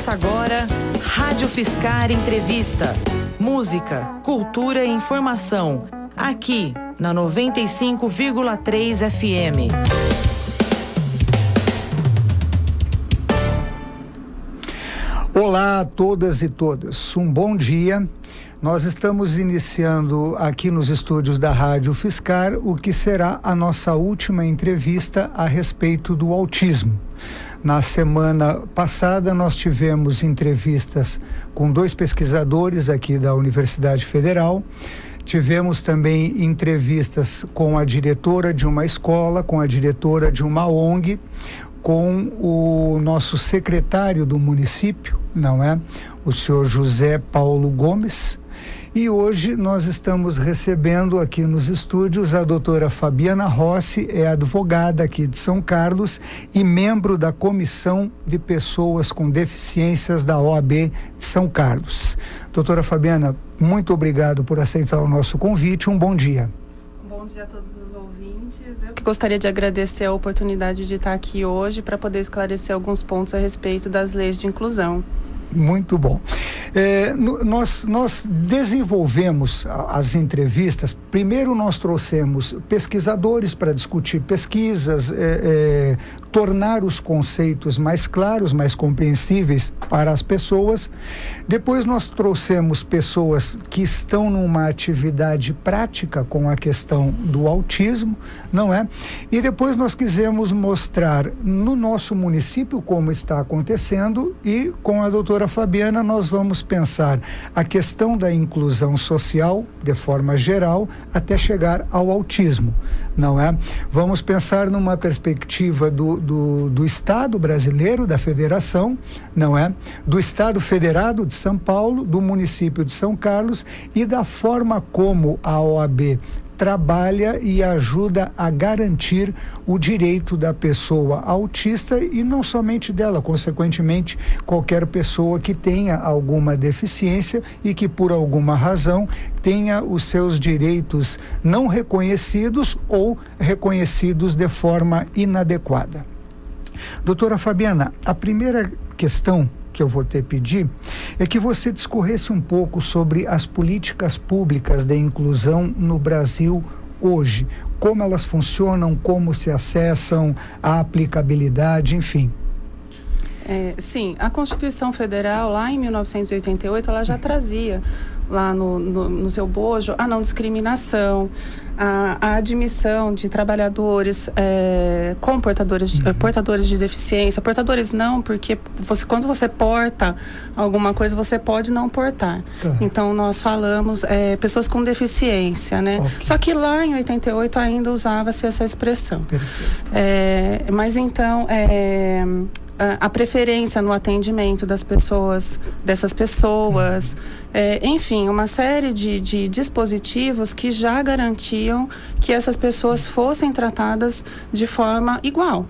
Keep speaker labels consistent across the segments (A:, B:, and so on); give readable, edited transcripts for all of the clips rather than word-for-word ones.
A: Começa agora Rádio Fiscar Entrevista. Música, cultura e informação. Aqui na 95,3 FM.
B: Olá a todas e todos. Um bom dia. Nós estamos iniciando aqui nos estúdios da Rádio Fiscar o que será a nossa última entrevista a respeito do autismo. Na semana passada nós tivemos entrevistas com 2 pesquisadores aqui da Universidade Federal. Tivemos também entrevistas com a diretora de uma escola, com a diretora de uma ONG, com o nosso secretário do município, não é? O senhor José Paulo Gomes. E hoje nós estamos recebendo aqui nos estúdios a doutora Fabiana Rossi, é advogada aqui de São Carlos e membro da Comissão de Pessoas com Deficiências da OAB de São Carlos. Doutora Fabiana, muito obrigado por aceitar o nosso convite. Um bom dia.
C: Bom dia a todos os ouvintes. Eu gostaria de agradecer a oportunidade de estar aqui hoje para poder esclarecer alguns pontos a respeito das leis de inclusão.
B: Muito bom. Nós desenvolvemos as entrevistas. Primeiro nós trouxemos pesquisadores para discutir pesquisas, tornar os conceitos mais claros, mais compreensíveis para as pessoas. Depois nós trouxemos pessoas que estão numa atividade prática com a questão do autismo, não é? E depois nós quisemos mostrar no nosso município como está acontecendo, e com a doutora Fabiana nós vamos pensar a questão da inclusão social de forma geral até chegar ao autismo, não é? Vamos pensar numa perspectiva do Estado brasileiro, da Federação, não é? Do Estado Federado de São Paulo, do município de São Carlos e da forma como a OAB trabalha e ajuda a garantir o direito da pessoa autista e não somente dela, consequentemente qualquer pessoa que tenha alguma deficiência e que por alguma razão tenha os seus direitos não reconhecidos ou reconhecidos de forma inadequada. Doutora Fabiana, a primeira questão que eu vou te pedir é que você discorresse um pouco sobre as políticas públicas de inclusão no Brasil hoje, como elas funcionam, como se acessam, a aplicabilidade, enfim.
C: Sim, a Constituição Federal, lá em 1988, ela já trazia lá no seu bojo a não discriminação, a admissão de trabalhadores com portadores de deficiência. Portadores não, porque quando você porta alguma coisa, você pode não portar. Claro. Então, nós falamos pessoas com deficiência, né? Okay. Só que lá em 88 ainda usava-se essa expressão. Perfeito. Mas então... a preferência no atendimento dessas pessoas, enfim, uma série de dispositivos que já garantiam que essas pessoas fossem tratadas de forma igual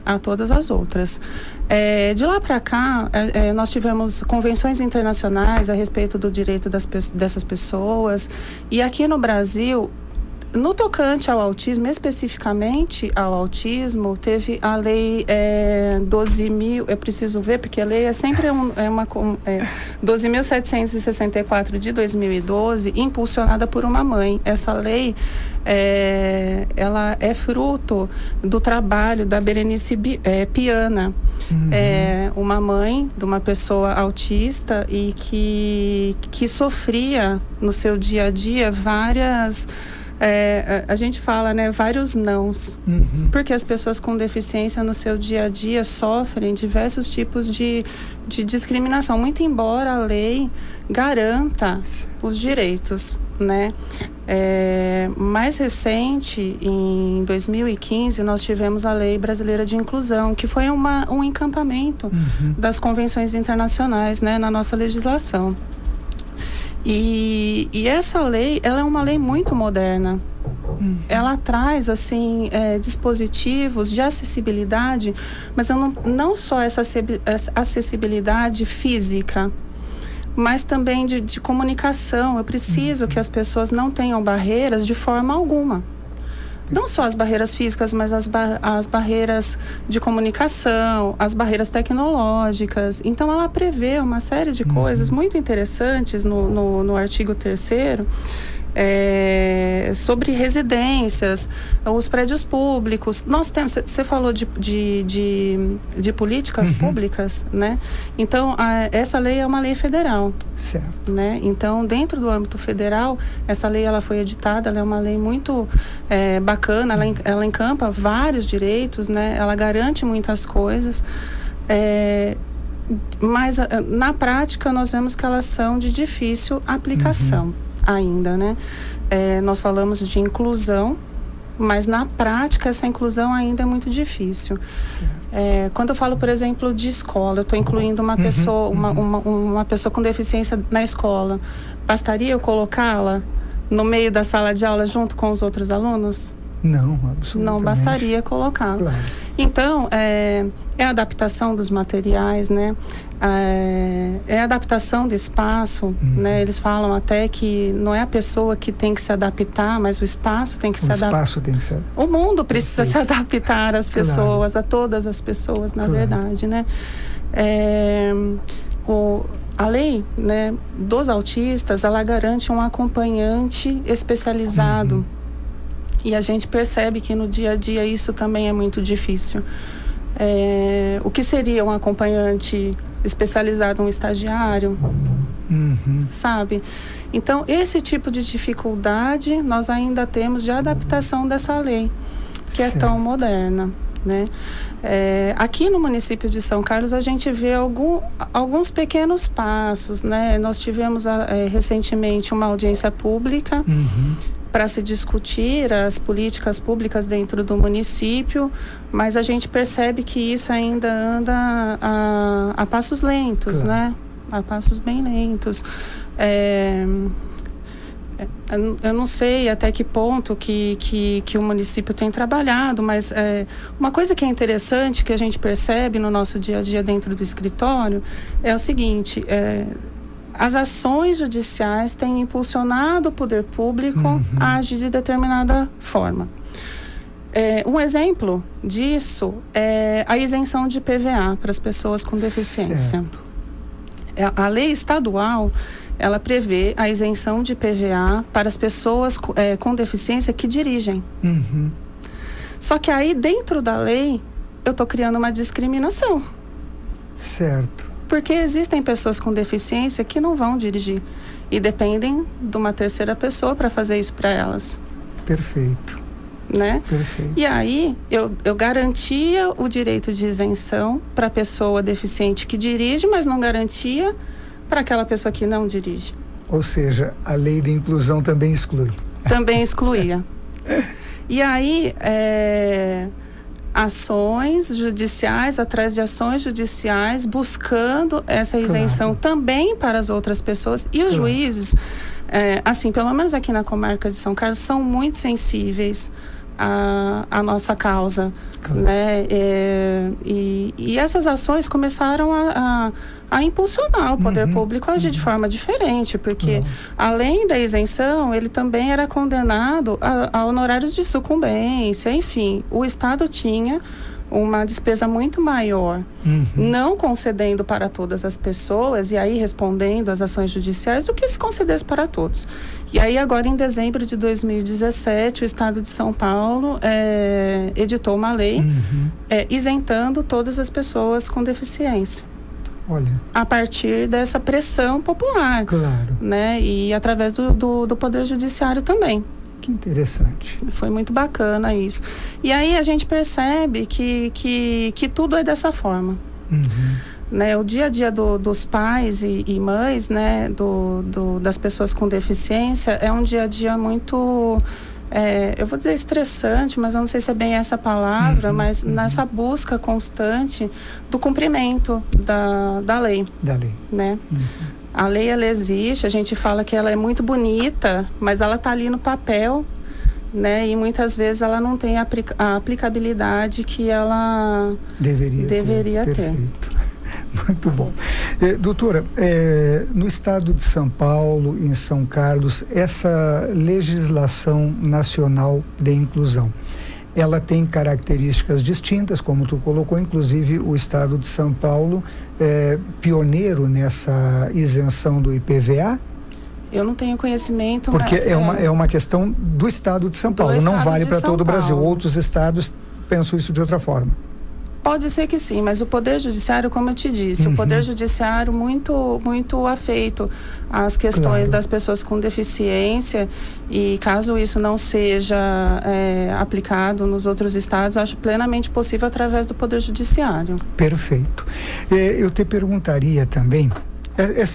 C: a todas as outras. De lá para cá, nós tivemos convenções internacionais a respeito do direito dessas pessoas, e aqui no Brasil, no tocante ao autismo, especificamente ao autismo, teve a lei 12.000, eu preciso ver, porque a lei é sempre 12.764 de 2012, impulsionada por uma mãe. Essa lei, ela é fruto do trabalho da Berenice Piana, uma mãe de uma pessoa autista e que sofria no seu dia a dia várias... a gente fala, né, vários nãos, porque as pessoas com deficiência no seu dia a dia sofrem diversos tipos de discriminação, muito embora a lei garanta os direitos, né? Mais recente, em 2015, nós tivemos a Lei Brasileira de Inclusão, que foi um encampamento das convenções internacionais, né, na nossa legislação. E essa lei, ela é uma lei muito moderna. Ela traz, assim, dispositivos de acessibilidade, mas não só essa acessibilidade física, mas também de comunicação. Eu preciso que as pessoas não tenham barreiras de forma alguma. Não só as barreiras físicas, mas as barreiras de comunicação, as barreiras tecnológicas. Então, ela prevê uma série de coisas muito interessantes no artigo 3º, sobre residências, os prédios públicos. Nós temos, você falou de políticas públicas, né? Então, essa lei é uma lei federal.
B: Certo.
C: Né? Então, dentro do âmbito federal, essa lei ela foi editada, ela é uma lei muito bacana, ela encampa vários direitos, né? Ela garante muitas coisas, mas na prática nós vemos que elas são de difícil aplicação. Ainda, né? Nós falamos de inclusão, mas na prática essa inclusão ainda é muito difícil. Quando eu falo, por exemplo, de escola, eu estou incluindo uma pessoa, uma pessoa com deficiência na escola. Bastaria eu colocá-la no meio da sala de aula junto com os outros alunos?
B: Não, absolutamente.
C: Não bastaria colocá-la.
B: Claro.
C: Então, é a adaptação dos materiais, né? É a adaptação do espaço, né? Eles falam até que não é a pessoa que tem que se adaptar, mas o espaço tem que se adaptar.
B: O espaço tem que ser...
C: O mundo precisa se adaptar às pessoas,
B: Claro.
C: a todas as pessoas, na
B: Claro.
C: verdade, né? A lei, né, dos autistas, ela garante um acompanhante especializado. E a gente percebe que no dia a dia isso também é muito difícil. O que seria um acompanhante especializado, um estagiário? Sabe? Então, esse tipo de dificuldade nós ainda temos de adaptação dessa lei, que é tão moderna, né? Aqui no município de São Carlos a gente vê alguns pequenos passos, né? Nós tivemos recentemente uma audiência pública para se discutir as políticas públicas dentro do município, mas a gente percebe que isso ainda anda a passos lentos,
B: Claro.
C: né? A passos bem lentos. Eu não sei até que ponto que o município tem trabalhado, mas uma coisa que é interessante, que a gente percebe no nosso dia a dia dentro do escritório, é o seguinte: as ações judiciais têm impulsionado o poder público a agir de determinada forma. Um exemplo disso é a isenção de PVA para as pessoas com deficiência. A lei estadual, ela prevê a isenção de PVA para as pessoas com deficiência que dirigem. Só que aí, dentro da lei, eu estou criando uma discriminação.
B: Certo.
C: Porque existem pessoas com deficiência que não vão dirigir e dependem de uma terceira pessoa para fazer isso para elas.
B: Perfeito.
C: Né?
B: Perfeito.
C: E aí, eu garantia o direito de isenção para a pessoa deficiente que dirige, mas não garantia para aquela pessoa que não dirige.
B: Ou seja, a lei de inclusão também exclui.
C: Também excluía. E aí, ações judiciais, atrás de ações judiciais, buscando essa isenção também para as outras pessoas. E os juízes, assim, pelo menos aqui na comarca de São Carlos, são muito sensíveis à nossa causa. Né? E essas ações começaram a impulsionar o poder público a agir de forma diferente, porque além da isenção, ele também era condenado a honorários de sucumbência. Enfim, o Estado tinha uma despesa muito maior, não concedendo para todas as pessoas e aí respondendo às ações judiciais, do que se concedesse para todos. E aí agora, em dezembro de 2017, o Estado de São Paulo editou uma lei isentando todas as pessoas com deficiência.
B: Olha.
C: A partir dessa pressão popular.
B: Claro.
C: Né? E através do Poder Judiciário também.
B: Que interessante.
C: Foi muito bacana isso. E aí a gente percebe que tudo é dessa forma. Né? O dia a dia dos pais e mães, né? Das pessoas com deficiência, é um dia a dia muito... eu vou dizer estressante, mas eu não sei se é bem essa palavra, mas nessa busca constante do cumprimento da lei. Da lei. Né? A lei, ela existe, a gente fala que ela é muito bonita, mas ela está ali no papel, né? E muitas vezes ela não tem a aplicabilidade que ela deveria ter.
B: Muito bom. Doutora, no estado de São Paulo, em São Carlos, essa legislação nacional de inclusão, ela tem características distintas, como tu colocou, inclusive o estado de São Paulo é pioneiro nessa isenção do IPVA?
C: Eu não tenho conhecimento,
B: porque
C: mas
B: é uma questão do estado de São Paulo, não vale para todo o Brasil. Outros estados pensam isso de outra forma.
C: Pode ser que sim, mas o Poder Judiciário, como eu te disse, o Poder Judiciário muito afeito às questões das pessoas com deficiência, e caso isso não seja aplicado nos outros estados, eu acho plenamente possível através do Poder Judiciário.
B: Perfeito. Eu te perguntaria também,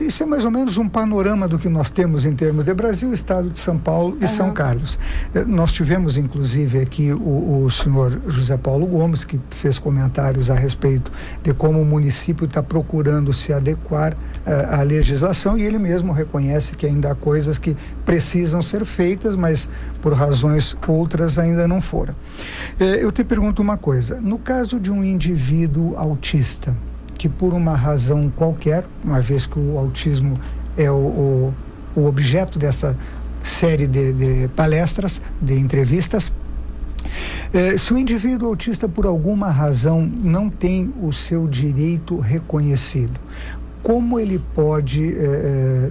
B: isso é mais ou menos um panorama do que nós temos em termos de Brasil, Estado de São Paulo e São Carlos. Nós tivemos, inclusive, aqui o senhor José Paulo Gomes, que fez comentários a respeito de como o município está procurando se adequar à legislação, e ele mesmo reconhece que ainda há coisas que precisam ser feitas, mas por razões outras ainda não foram. Eu te pergunto uma coisa, no caso de um indivíduo autista, que por uma razão qualquer, uma vez que o autismo é o objeto dessa série de palestras, de entrevistas, se o indivíduo autista por alguma razão não tem o seu direito reconhecido, como ele pode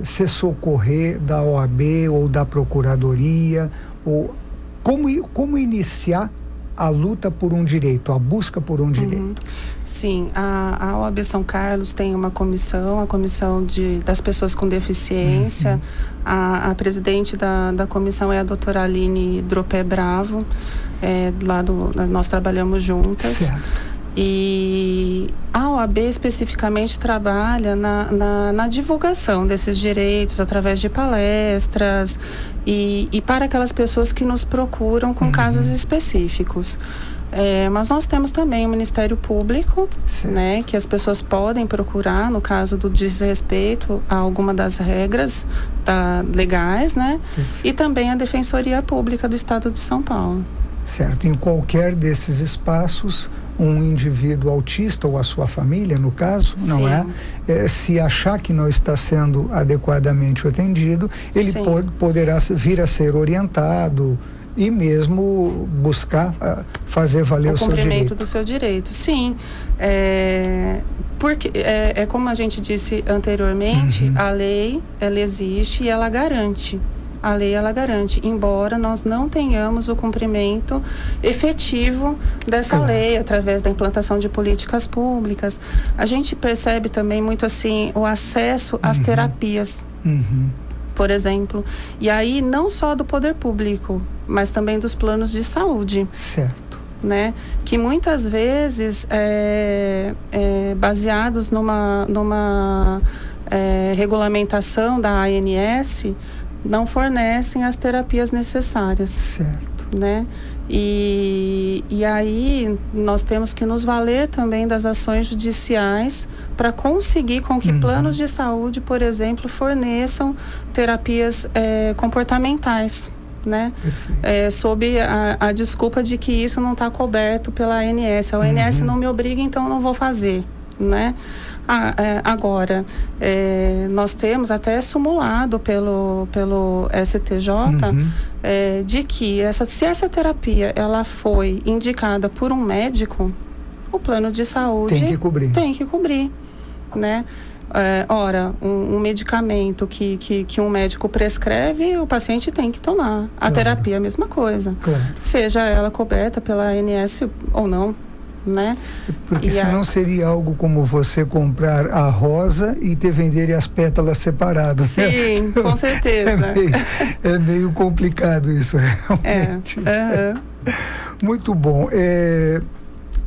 B: se socorrer da OAB ou da Procuradoria, ou como iniciar a luta por um direito, a busca por um direito?
C: Sim, a OAB São Carlos tem uma comissão, a comissão das pessoas com deficiência. A presidente da comissão é a doutora Aline Dropé Bravo, nós trabalhamos juntas.
B: Certo.
C: E a OAB especificamente trabalha na divulgação desses direitos através de palestras e para aquelas pessoas que nos procuram com casos específicos. Mas nós temos também o Ministério Público, né, que as pessoas podem procurar no caso do desrespeito a alguma das regras legais, né? E também a Defensoria Pública do Estado de São Paulo.
B: Certo. Em qualquer desses espaços, um indivíduo autista ou a sua família, no caso, não se achar que não está sendo adequadamente atendido, ele poderá vir a ser orientado e mesmo buscar fazer valer o seu direito. O cumprimento
C: do seu direito, sim. Porque como a gente disse anteriormente, a lei, ela existe e ela garante. A lei, ela garante, embora nós não tenhamos o cumprimento efetivo dessa lei, através da implantação de políticas públicas. A gente percebe também muito assim, o acesso às terapias, por exemplo. E aí, não só do poder público, mas também dos planos de saúde.
B: Certo.
C: Né? Que muitas vezes, baseados numa regulamentação da ANS, não fornecem as terapias necessárias.
B: Certo.
C: Né? E aí nós temos que nos valer também das ações judiciais para conseguir com que planos de saúde, por exemplo, forneçam terapias comportamentais, né? Sob a desculpa de que isso não está coberto pela ANS. A ANS não me obriga, então eu não vou fazer, né? Agora, nós temos até simulado pelo STJ de que se essa terapia ela foi indicada por um médico, o plano de saúde tem que cobrir, né? Ora, um medicamento que um médico prescreve, o paciente tem que tomar. A terapia é a mesma coisa, seja ela coberta pela ANS ou não. Né?
B: Porque senão seria algo como você comprar a rosa e te venderem as pétalas separadas.
C: Sim, com certeza.
B: É meio complicado isso, realmente. Muito bom.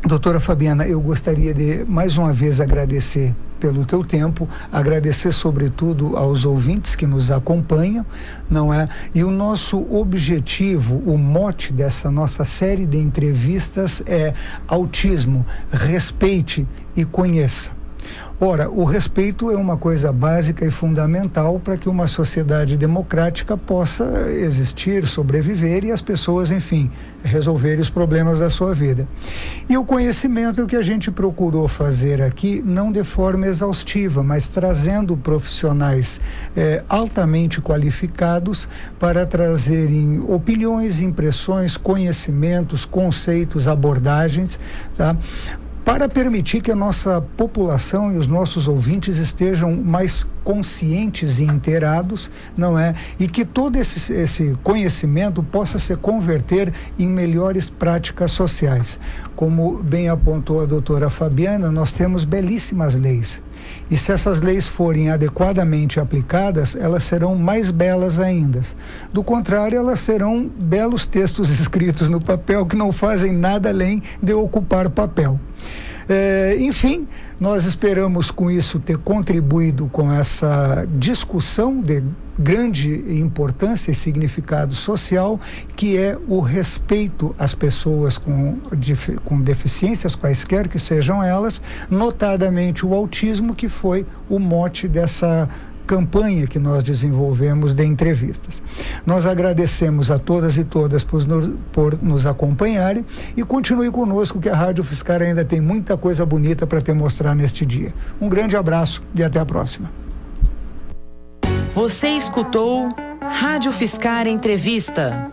B: Doutora Fabiana, eu gostaria de mais uma vez agradecer pelo teu tempo, agradecer sobretudo aos ouvintes que nos acompanham, não é? E o nosso objetivo, o mote dessa nossa série de entrevistas é autismo, respeite e conheça. Ora, o respeito é uma coisa básica e fundamental para que uma sociedade democrática possa existir, sobreviver e as pessoas, enfim, resolverem os problemas da sua vida. E o conhecimento é o que a gente procurou fazer aqui, não de forma exaustiva, mas trazendo profissionais altamente qualificados para trazerem opiniões, impressões, conhecimentos, conceitos, abordagens, tá? Para permitir que a nossa população e os nossos ouvintes estejam mais conscientes e inteirados, não é? E que todo esse conhecimento possa se converter em melhores práticas sociais. Como bem apontou a doutora Fabiana, nós temos belíssimas leis. E se essas leis forem adequadamente aplicadas, elas serão mais belas ainda. Do contrário, elas serão belos textos escritos no papel que não fazem nada além de ocupar papel. Enfim, nós esperamos com isso ter contribuído com essa discussão de grande importância e significado social, que é o respeito às pessoas com deficiências, quaisquer que sejam elas, notadamente o autismo, que foi o mote dessa campanha que nós desenvolvemos de entrevistas. Nós agradecemos a todas e todas por nos acompanharem e continue conosco, que a Rádio Fiscar ainda tem muita coisa bonita para te mostrar neste dia. Um grande abraço e até a próxima.
A: Você escutou Rádio Fiscar Entrevista.